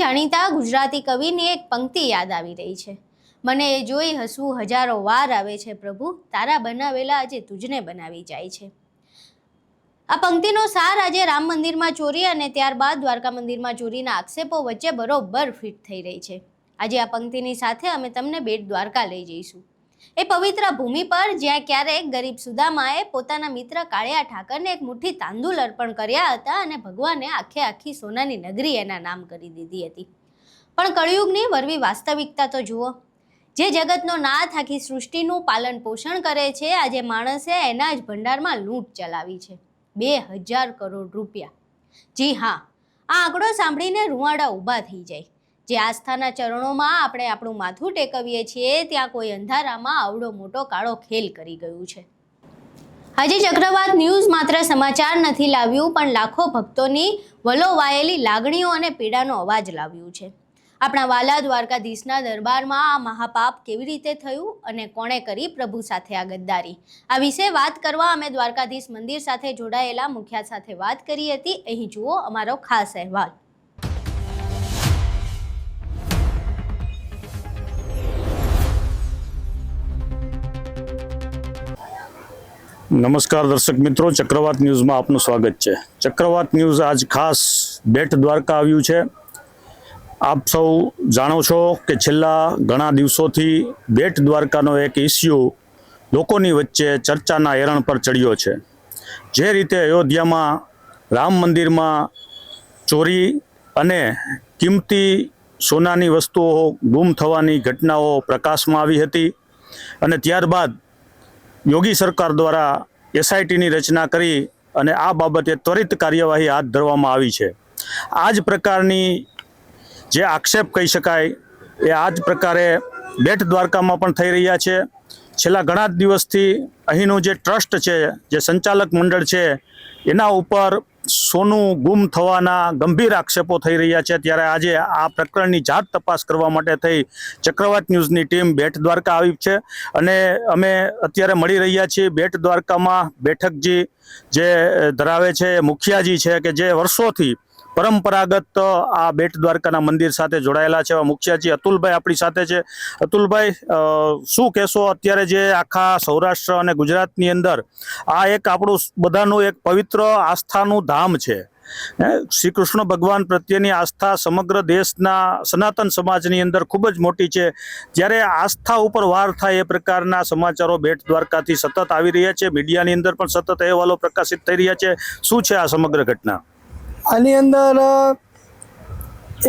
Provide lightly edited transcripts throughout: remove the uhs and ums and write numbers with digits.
જાણીતા ગુજરાતી કવિની એક પંક્તિ યાદ આવી રહી છે। મને એ જોઈ હસવું હજારો વાર આવે છે પ્રભુ, તારા બનાવેલા આજે તુજને બનાવી જાય છે। આ પંક્તિનો સાર આજે રામ મંદિરમાં ચોરી અને ત્યારબાદ દ્વારકા મંદિરમાં ચોરીના આક્ષેપો વચ્ચે બરોબર ફિટ થઈ રહી છે। આજે આ પંક્તિની સાથે અમે તમને બેટ દ્વારકા લઈ જઈશું, એ પવિત્ર ભૂમિ પર જ્યાં ક્યારેક ગરીબ સુદામાએ પોતાના મિત્ર કાળિયા ઠાકરને એક મુઠ્ઠી તાંદુલ અર્પણ કર્યા હતા અને ભગવાને આખી સોનાની નગરી એના નામ કરી દીધી હતી। પણ કળિયુગની વરવી વાસ્તવિકતા તો જુઓ, જે જગતનો નાથ આખી સૃષ્ટિનું પાલન પોષણ કરે છે, આજે માણસે એના જ ભંડારમાં લૂંટ ચલાવી છે। 2000 કરોડ રૂપિયા। જી હા, આ આંકડો સાંભળીને રૂવાડા ઊભા થઈ જાય। જે આસ્થાના ચરણોમાં આપણે આપણું માથું ટેકવીએ છીએ, ત્યાં કોઈ અંધારામાં આવડો મોટો કાળો ખેલ કરી ગયું છે। આજે ચક્રવાત ન્યૂઝ માત્ર સમાચાર નથી લાવ્યું, પણ લાખો ભક્તોની વલોવાયેલી લાગણીઓ અને પીડાનો અવાજ લાવ્યું છે। આપણા વાલા દ્વારકાધીશના દરબારમાં આ મહાપાપ કેવી રીતે થયું અને કોણે કરી પ્રભુ સાથે આ ગદ્દારી, આ વિશે વાત કરવા અમે દ્વારકાધીશ મંદિર સાથે જોડાયેલા મુખિયા સાથે વાત કરી હતી। અહીં જુઓ અમારો ખાસ અહેવાલ। નમસ્કાર દર્શક મિત્રો, ચક્રવાત ન્યૂઝમાં આપનું સ્વાગત છે। ચક્રવાત ન્યૂઝ આજ ખાસ બેટ દ્વારકા આવ્યું છે। આપ સૌ જાણો છો કે છેલ્લા ઘણા દિવસોથી બેટ દ્વારકાનો એક ઇસ્યુ લોકોની વચ્ચે ચર્ચાના એરણ પર ચડ્યો છે। જે રીતે અયોધ્યામાં રામ મંદિરમાં ચોરી અને કિંમતી સોનાની વસ્તુઓ ગુમ થવાની ઘટનાઓ પ્રકાશમાં આવી હતી અને ત્યારબાદ યોગી સરકાર દ્વારા એસઆઈટીની રચના કરી અને આ બાબતે ત્વરિત કાર્યવાહી હાથ ધરવામાં આવી છે। આ જ પ્રકારની જે આક્ષેપ કહી શકાય એ આ જ પ્રકારે બેટ દ્વારકામાં પણ થઈ રહ્યા છે। છેલ્લા ઘણા દિવસથી અહીંનું જે ટ્રસ્ટ છે, જે સંચાલક મંડળ છે, એના ઉપર સોનું ગુમ થવાના ગંભીર આક્ષેપો થઈ રહ્યા છે। ત્યારે આજે આ પ્રકરણની જાત તપાસ કરવા માટે થઈ ચક્રવાત ન્યૂઝની ટીમ બેટ દ્વારકા આવી છે અને અમે અત્યારે મળી રહ્યા છીએ બેટ દ્વારકામાં બેઠકજી જે ધરાવે છે, મુખિયાજી છે કે જે વર્ષોથી પરંપરાગત આ બેટ દ્વારકાના મંદિર સાથે જોડાયેલા છે। મુખિયાજી અતુલભાઈ આપણી સાથે છે। અતુલભાઈ, શું કહેશો, અત્યારે જે આખા સૌરાષ્ટ્ર અને ગુજરાતની અંદર આ એક આપણું બધાનું એક પવિત્ર આસ્થાનું ધામ છે, શ્રી કૃષ્ણ ભગવાન પ્રત્યેની આસ્થા સમગ્ર દેશના સનાતન સમાજની અંદર ખૂબ જ મોટી છે। જ્યારે આસ્થા ઉપર વાર થાય એ પ્રકારના સમાચારો બેટ દ્વારકાથી સતત આવી રહ્યા છે, મીડિયાની અંદર પણ સતત અહેવાલો પ્રકાશિત થઈ રહ્યા છે। શું છે આ સમગ્ર ઘટના? આની અંદર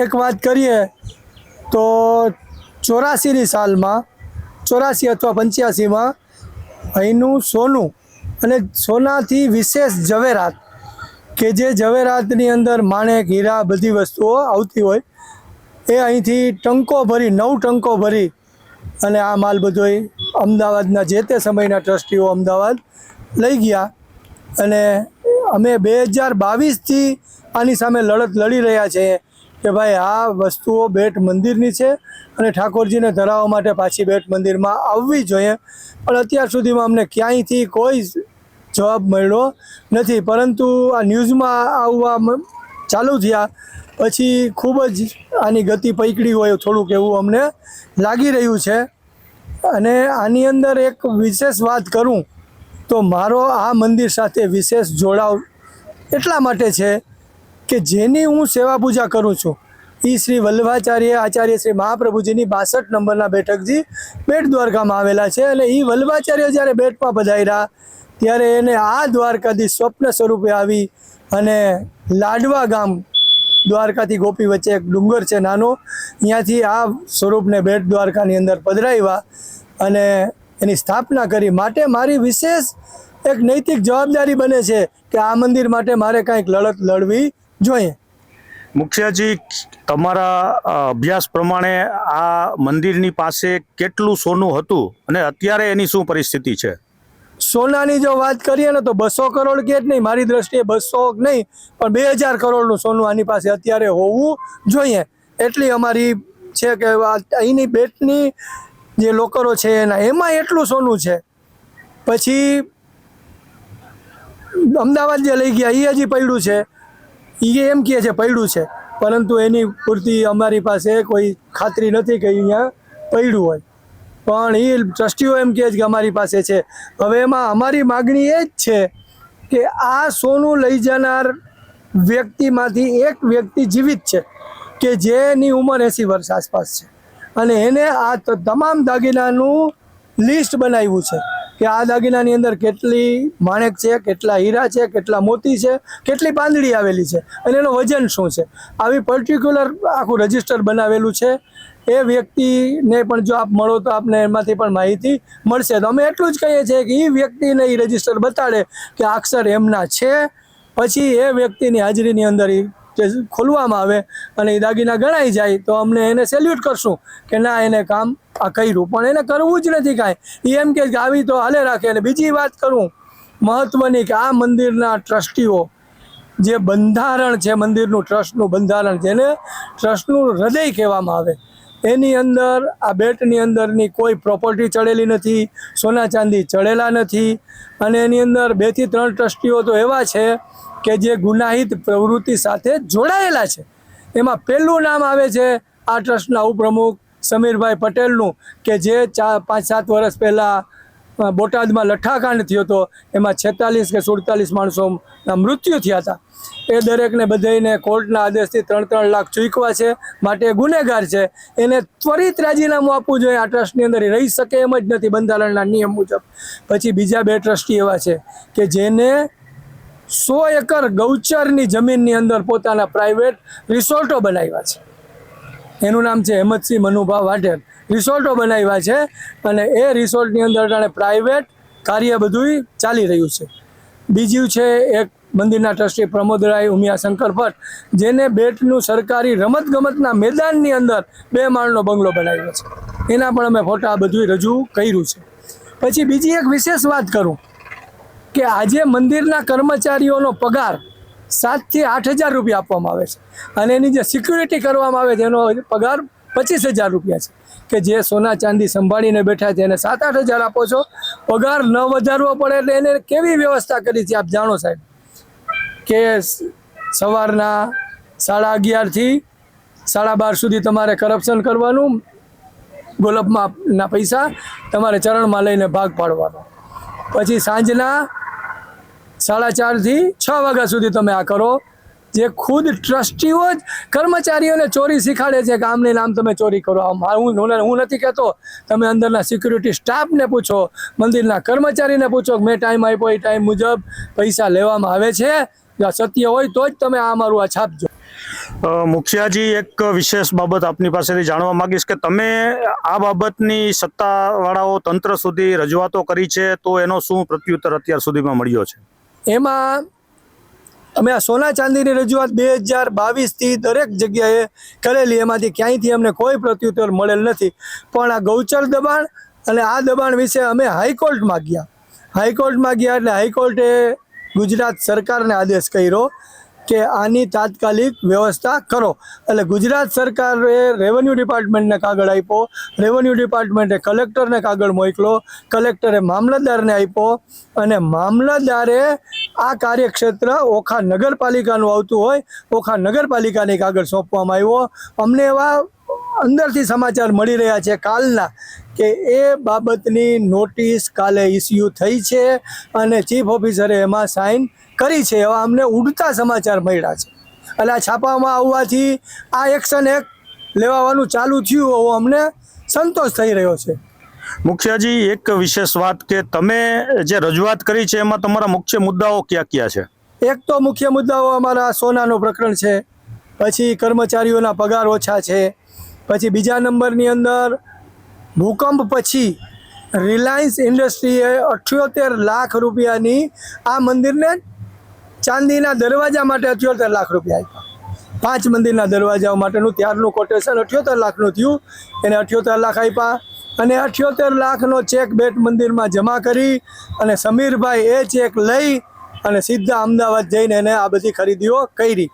એક વાત કરીએ તો 84ની સાલમાં, 84 અથવા 85માં અહીંનું સોનું અને સોનાથી વિશેષ ઝવેરાત, કે જે ઝવેરાતની અંદર માણેક, હીરા, બધી વસ્તુઓ આવતી હોય, એ અહીંથી ટંકો ભરી, 9 ટંકો ભરી અને આ માલ બધોય અમદાવાદના જે તે સમયના ટ્રસ્ટીઓ અમદાવાદ લઈ ગયા અને અમે 2022થી આની સામે લડત લડી રહ્યા છે કે ભાઈ આ વસ્તુઓ બેટ મંદિરની છે અને ઠાકોરજીને ધરાવવા માટે પાછી બેટ મંદિરમાં આવવી જોઈએ। પણ અત્યાર સુધીમાં અમને ક્યાંયથી કોઈ જવાબ મળ્યો નથી, પરંતુ આ ન્યૂઝમાં આવવા ચાલુ થયા પછી ખૂબ જ આની ગતિ પકડી હોય થોડુંક એવું અમને લાગી રહ્યું છે। અને આની અંદર એક વિશેષ વાત કરું તો મારો આ મંદિર સાથે વિશેષ જોડાવ એટલા માટે છે કે જેની હું સેવા પૂજા કરું છું એ શ્રી વલ્લભાચાર્ય આચાર્ય શ્રી મહાપ્રભુજીની 62 નંબરના બેઠકજી બેટ દ્વારકામાં આવેલા છે। અને એ વલ્લભાચાર્ય જ્યારે બેટમાં પધાર્યા ત્યારે એને આ દ્વારકાધીશ સ્વપ્ન સ્વરૂપે આવી અને લાડવા ગામ, દ્વારકાથી ગોપી વચ્ચે એક ડુંગર છે નાનો, ત્યાંથી આ સ્વરૂપને બેટ દ્વારકાની અંદર પધરાવ્યા અને એની સ્થાપના કરી। માટે મારી વિશેષ એક નૈતિક જવાબદારી બને છે કે આ મંદિર માટે મારે કંઈક લડત લડવી જોઈએ। મુખિયાજી, તમારા અભ્યાસ પ્રમાણે આ મંદિરની પાસે કેટલું સોનું હતું અને અત્યારે એની શું પરિસ્થિતિ છે? સોનાની જો વાત કરીએ ને તો 200 કરોડ કે જ નહીં, મારી દ્રષ્ટિએ 200 નહીં પણ 2000 કરોડનું સોનું આની પાસે અત્યારે હોવું જોઈએ, એટલી અમારી છે કે અહીંની બેટની જે લોકરો છે એમાં એટલું સોનું છે। પછી અમદાવાદ જે લઈ ગયા એ હજી પડ્યું છે, એ એમ કહે છે પડ્યું છે, પરંતુ એની પૂરતી અમારી પાસે કોઈ ખાતરી નથી કે અહીંયા પડ્યું હોય, પણ એ ટ્રસ્ટીઓ એમ કહે છે કે અમારી પાસે છે. હવે એમાં અમારી માગણી એ જ છે કે આ સોનું લઈ જનાર વ્યક્તિમાંથી એક વ્યક્તિ જીવિત છે કે જેની ઉંમર 80 વર્ષ આસપાસ છે, અને એને આ તમામ દાગીનાનું લિસ્ટ બનાવ્યું છે કે આ દાગીનાની અંદર કેટલી માણેક છે, કેટલા હીરા છે, કેટલા મોતી છે, કેટલી પાંદડી આવેલી છે અને એનું વજન શું છે. આવી પર્ટિક્યુલર આખું રજિસ્ટર બનાવેલું છે. એ વ્યક્તિને પણ જો આપ મળો તો આપને એમાંથી પણ માહિતી મળશે. તો અમે એટલું જ કહીએ છીએ કે એ વ્યક્તિને એ રજિસ્ટર બતાડે કે આ અક્ષર એમના છે, પછી એ વ્યક્તિની હાજરીની અંદર એ ખોલવામાં આવે અને એ દાગીના ગણાઈ જાય તો અમને એને સેલ્યુટ કરશું કે ના એને કામ આ કર્યું. પણ એને કરવું જ નથી કાંઈ, એ એમ કે આવી તો હાલે રાખે. અને બીજી વાત કરું મહત્વની કે આ મંદિરના ટ્રસ્ટીઓ જે બંધારણ છે, મંદિરનું ટ્રસ્ટનું બંધારણ, જેને ટ્રસ્ટનું હૃદય કહેવામાં આવે, એની અંદર આ બેટની અંદરની કોઈ પ્રોપર્ટી ચડેલી નથી, સોના ચાંદી ચડેલા નથી. અને એની અંદર 2 થી 3 ટ્રસ્ટીઓ તો એવા છે કે જે ગુનાહિત પ્રવૃત્તિ સાથે જોડાયેલા છે. એમાં પહેલું નામ આવે છે આ ટ્રસ્ટના ઉપપ્રમુખ સમીરભાઈ પટેલનું, કે જે 5-7 વર્ષ પહેલાં બોટાદમાં લઠ્ઠાકાંડ થયો હતો, એમાં 46 કે 47 માણસોના મૃત્યુ થયા હતા. એ દરેકને બધાઈને કોર્ટના આદેશથી 3-3 લાખ ચૂકવા છે, માટે ગુનેગાર છે. એને ત્વરિત રાજીનામું આપવું જોઈએ. આ ટ્રસ્ટની અંદર રહી શકે એમ જ નથી બંધારણના નિયમ મુજબ. પછી બીજા 2 ટ્રસ્ટી એવા છે કે જેને 100 એકર ગૌચરની જમીનની અંદર પોતાના પ્રાઇવેટ રિસોર્ટો બનાવ્યા છે. એનું નામ છે હેમતસિંહ મનુભા વાઢેર. રિસોર્ટો બનાવ્યા છે અને એ રિસોર્ટની અંદર જાણે પ્રાઇવેટ કાર્ય બધું ચાલી રહ્યું છે. બીજું છે એક મંદિરના ટ્રસ્ટી પ્રમોદરાય ઉમિયાશંકર ભટ્ટ, જેને બેટનું સરકારી રમતગમતના મેદાનની અંદર 2 માળનો બંગલો બનાવ્યો છે. એના પણ અમે ફોટા બધું રજૂ કર્યું છે. પછી બીજી એક વિશેષ વાત કરું કે આજે મંદિરના કર્મચારીઓનો પગાર 7 થી 8 હજાર રૂપિયા આપવામાં આવે છે, અને એની જે સિક્યુરિટી કરવામાં આવે છે એનો પગાર 25,000 રૂપિયા છે. કે જે સોના ચાંદી સંભાળીને બેઠા છે એને 7-8 હજાર આપો છો, પગાર ન વધારવો પડે. એટલે એને કેવી વ્યવસ્થા કરી છે આપ જાણો સાહેબ, કે સવારના 11:30 થી 12:30 સુધી તમારે કરપ્શન કરવાનું, ગોલપના પૈસા તમારે ચરણમાં લઈને ભાગ પાડવાનો, પછી સાંજના 4:30 થી 6 વાગ્યા સુધી તમે આ કરો. જે ખુદ ટ્રસ્ટીઓ જ કર્મચારીઓને ચોરી શીખાડે છે કે આમને આમ તમે ચોરી કરો. હું નથી કહેતો, તમે અંદરના સિક્યુરિટી સ્ટાફને પૂછો, મંદિરના કર્મચારીને પૂછો કે મેં ટાઈમ આપ્યો એ ટાઈમ મુજબ પૈસા લેવામાં આવે છે. જો સત્ય હોય તો જ તમે આ મારું આ છાપજો. મુખિયાજી, એક વિશેષ બાબત આપની પાસેથી જાણવા માંગીશ કે તમે આ બાબતની સત્તાવાળાઓ તંત્ર સુધી રજૂઆતો કરી છે, તો એનો શું પ્રત્યુત્તર અત્યાર સુધીમાં મળ્યો છે? એમાં અમે આ સોના ચાંદીની રજૂઆત 2022થી દરેક જગ્યાએ કરેલી, એમાંથી ક્યાંયથી અમને કોઈ પ્રત્યુત્તર મળેલ નથી. પણ આ ગૌચર દબાણ અને આ દબાણ વિશે અમે હાઈકોર્ટમાં ગયા. એટલે હાઈકોર્ટે ગુજરાત સરકારને આદેશ કર્યો કે આની તાત્કાલિક વ્યવસ્થા કરો. એટલે ગુજરાત સરકારે રેવન્યુ ડિપાર્ટમેન્ટને કાગળ આપ્યો, રેવન્યુ ડિપાર્ટમેન્ટે કલેક્ટરને કાગળ મોકલો, કલેક્ટરે મામલતદારને આપ્યો, અને મામલતદારે આ કાર્યક્ષેત્ર ઓખા નગરપાલિકાનું આવતું હોય, ઓખા નગરપાલિકાને કાગળ સોંપવામાં આવ્યો. અમને એવા અંદરથી સમાચાર મળી રહ્યા છે કાલના કે એ બાબતની નોટિસ કાલે ઇસ્યુ થઈ છે અને ચીફ ઓફિસરે એમાં સાઇન કરી છે. એવા અમને ઉડતા સમાચાર મળ્યા છે. એટલે આ છાપામાં આવવાથી આ એક્શન એક લેવાનું ચાલુ થયું એવો અમને સંતોષ થઈ રહ્યો છે. મુખિયાજી, એક વિશેષ વાત કે તમે જે રજૂઆત કરી છે એમાં તમારા મુખ્ય મુદ્દાઓ કયા કયા છે? એક તો મુખ્ય મુદ્દાઓ અમારા સોનાનું પ્રકરણ છે, પછી કર્મચારીઓના પગાર ઓછા છે, પછી બીજા નંબરની અંદર ભૂકંપ પછી રિલાયન્સ ઇન્ડસ્ટ્રીએ 78 લાખ રૂપિયાની આ મંદિરને ચાંદીના દરવાજા માટે 78 લાખ રૂપિયા આપ્યા. 5 મંદિરના દરવાજાઓ માટેનું ત્યારનું કોટેશન 78 લાખનું થયું. એને 78 લાખ આપ્યા અને 78 લાખનો ચેક બેટ મંદિરમાં જમા કરી અને સમીરભાઈ એ ચેક લઈ અને સીધા અમદાવાદ જઈને એને આ બધી ખરીદીઓ કરી.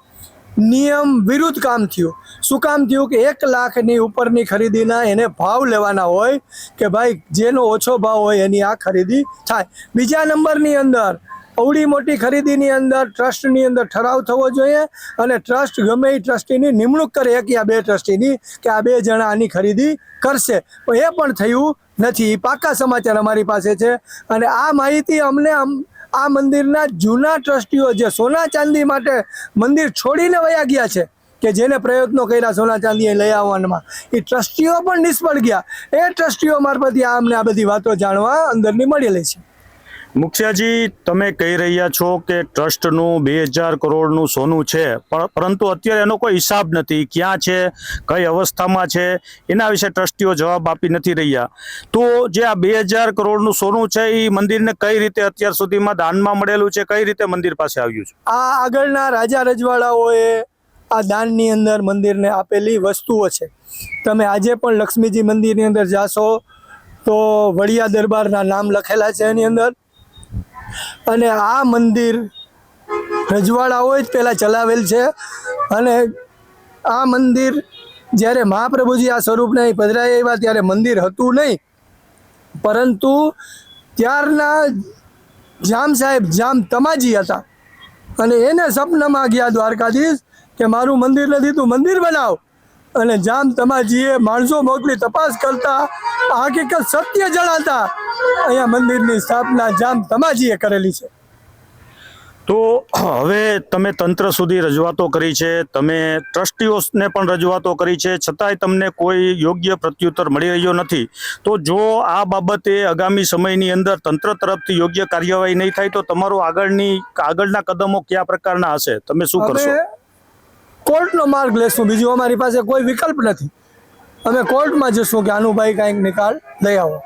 નિયમ વિરુદ્ધ કામ થયું. શું કામ થયું કે 1 લાખની ઉપરની ખરીદીના એને ભાવ લેવાના હોય કે ભાઈ જેનો ઓછો ભાવ હોય એની આ ખરીદી થાય. બીજા નંબરની અંદર અવળી મોટી ખરીદીની અંદર ટ્રસ્ટની અંદર ઠરાવ થવો જોઈએ અને ટ્રસ્ટ ગમે એ ટ્રસ્ટીની નિમણૂક કરે, એક યા 2 ટ્રસ્ટીની, કે આ 2 જણા આની ખરીદી કરશે. પણ એ પણ થયું નથી. પાકા સમાચાર અમારી પાસે છે. અને આ માહિતી અમને આ મંદિરના જૂના ટ્રસ્ટીઓ જે સોના ચાંદી માટે મંદિર છોડીને વયા ગયા છે, કે જેને પ્રયત્નો કર્યા સોના ચાંદી લઈ આવવામાં, એ ટ્રસ્ટીઓ પણ નિષ્ફળ ગયા. એ ટ્રસ્ટીઓ મારફતે અમને આ બધી વાતો જાણવા અંદરની મળેલી છે. મુખિયાજી, તમે કહી રહ્યા છો કે ટ્રસ્ટનું 2000 કરોડનું સોનું છે, પરંતુ અત્યારે એનો કોઈ હિસાબ નથી. ક્યાં છે, કઈ અવસ્થામાં છે, એના વિશે ટ્રસ્ટીઓ જવાબ આપી નથી રહ્યા. તો જે આ 2000 કરોડનું સોનું છે એ મંદિરને કઈ રીતે અત્યાર સુધીમાં દાનમાં મળેલું છે, કઈ રીતે મંદિર પાસે આવ્યું છે? આ આગળના રાજા રજવાડાઓએ આ દાનની અંદર મંદિરને આપેલી વસ્તુઓ છે. તમે આજે પણ લક્ષ્મીજી મંદિરની અંદર જાશો તો વડિયા દરબારના નામ લખેલા છે એની અંદર. અને આ મંદિર રજવાડાઓએ જ પહેલાં ચલાવેલ છે. અને આ મંદિર જ્યારે મહાપ્રભુજી આ સ્વરૂપને અહીં પધરાઈ આવ્યા ત્યારે મંદિર હતું નહીં, પરંતુ ત્યારના જામ સાહેબ જામ તમાજી હતા. અને એને સપનામાં ગયા દ્વારકાધીશ કે મારું મંદિર નથી, તું મંદિર બનાવ. અને જામ તમાજીએ માણસો મોકલી તપાસ કરતા હકીકત સત્ય જણાતા અહીંયા મંદિરની સ્થાપના જામ તમાજીએ કરેલી છે. તો હવે તમે તંત્ર સુધી રજૂઆતો કરી છે, તમે ટ્રસ્ટીઓને પણ રજૂઆતો કરી છે, છતાંય તમને કોઈ યોગ્ય પ્રત્યુત્તર મળી રહ્યો નથી. તો જો આ બાબતે આગામી સમયની અંદર તંત્ર તરફથી યોગ્ય કાર્યવાહી નહીં થાય તો તમારું આગળના કદમો કયા પ્રકારના હશે? તમે શું કરશો? કોર્ટનો માર્ગ લેશું, બીજું અમારી પાસે કોઈ વિકલ્પ નથી. અમે કોર્ટમાં જશું કે આનું ભાઈ કાંઈક નિકાલ લઈ આવો,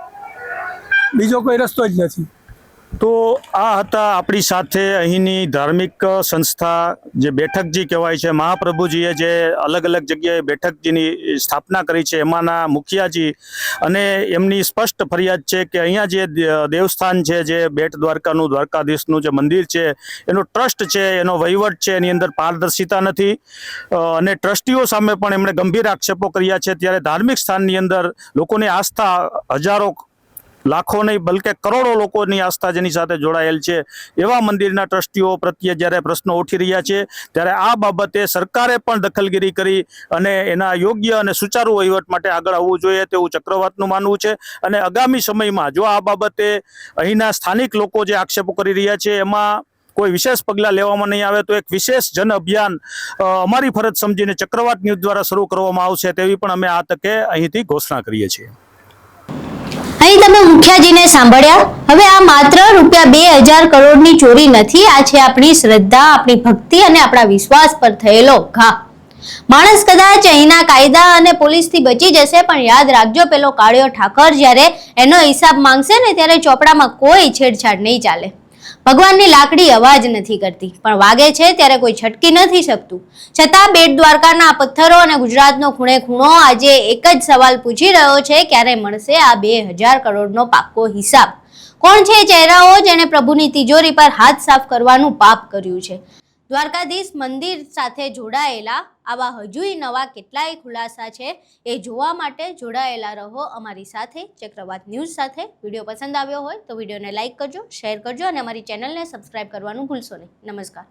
બીજો કોઈ રસ્તો જ નથી. તો આ હતા આપણી સાથે અહીંની ધાર્મિક સંસ્થા જે બેઠકજી કહેવાય છે, મહાપ્રભુજીએ જે અલગ અલગ જગ્યાએ બેઠકજીની સ્થાપના કરી છે એમાંના મુખિયાજી. અને એમની સ્પષ્ટ ફરિયાદ છે કે અહીંયા જે દેવસ્થાન છે, જે બેટ દ્વારકાનું દ્વારકાધીશનું જે મંદિર છે, એનો ટ્રસ્ટ છે, એનો વહીવટ છે, એની અંદર પારદર્શિતા નથી. અને ટ્રસ્ટીઓ સામે પણ એમણે ગંભીર આક્ષેપો કર્યા છે. ત્યારે ધાર્મિક સ્થાનની અંદર લોકોની આસ્થા હજારો, લાખો નહીં બલકે કરોડો લોકોની આસ્થા જેની સાથે જોડાયેલ છે, એવા મંદિરના ટ્રસ્ટીઓ પ્રત્યે જ્યારે પ્રશ્નો ઉઠી રહ્યા છે, ત્યારે આ બાબતે સરકારે પણ દખલગીરી કરી અને એના યોગ્ય અને સુચારુ વહીવટ માટે આગળ આવવું જોઈએ તેવું ચક્રવાતનું માનવું છે. અને આગામી સમયમાં જો આ બાબતે અહીંના સ્થાનિક લોકો જે આક્ષેપો કરી રહ્યા છે એમાં કોઈ વિશેષ પગલાં લેવામાં નહીં આવે તો એક વિશેષ જન અભિયાન અમારી ફરજ સમજીને ચક્રવાત ન્યૂઝ દ્વારા શરૂ કરવામાં આવશે તેવી પણ અમે આ તકે અહીંથી ઘોષણા કરીએ છીએ. અહીં તમે મુખિયાજીને સાંભળ્યા. હવે આ માત્ર ₹2000 કરોડની ચોરી નથી, આ છે આપણી શ્રદ્ધા, આપણી ભક્તિ અને આપણા વિશ્વાસ પર થયેલો ઘા. માણસ કદાચ અહીંના કાયદા અને પોલીસથી બચી જશે, પણ યાદ રાખજો પેલો કાળિયો ઠાકર જ્યારે એનો હિસાબ માંગશે ને ત્યારે ચોપડામાં કોઈ છેડછાડ નહીં ચાલે. ભગવાનની લાકડી અવાજ નથી કરતી, પણ વાગે છે ત્યારે કોઈ છટકી નથી શકતું. છતાં બેટ દ્વારકાના પથ્થરો અને ગુજરાતનો ખૂણે ખૂણો આજે એક જ સવાલ પૂછી રહ્યો છે, ક્યારે મળશે આ 2000 કરોડનો પાક્કો હિસાબ? કોણ છે ચહેરાઓ જેને પ્રભુની તિજોરી પર હાથ સાફ કરવાનું પાપ કર્યું છે? દ્વારકાધીશ મંદિર સાથે જોડાયેલા આવા હજુય નવા કેટલાય ખુલાસા છે, એ જોવા માટે જોડાયેલા રહો અમારી સાથે, ચક્રવાત ન્યૂઝ સાથે. વિડીયો પસંદ આવ્યો હોય તો વિડીયોને લાઇક કરજો, શેર કરજો અને અમારી ચેનલને સબસ્ક્રાઇબ કરવાનું ભૂલશો નહીં. નમસ્કાર.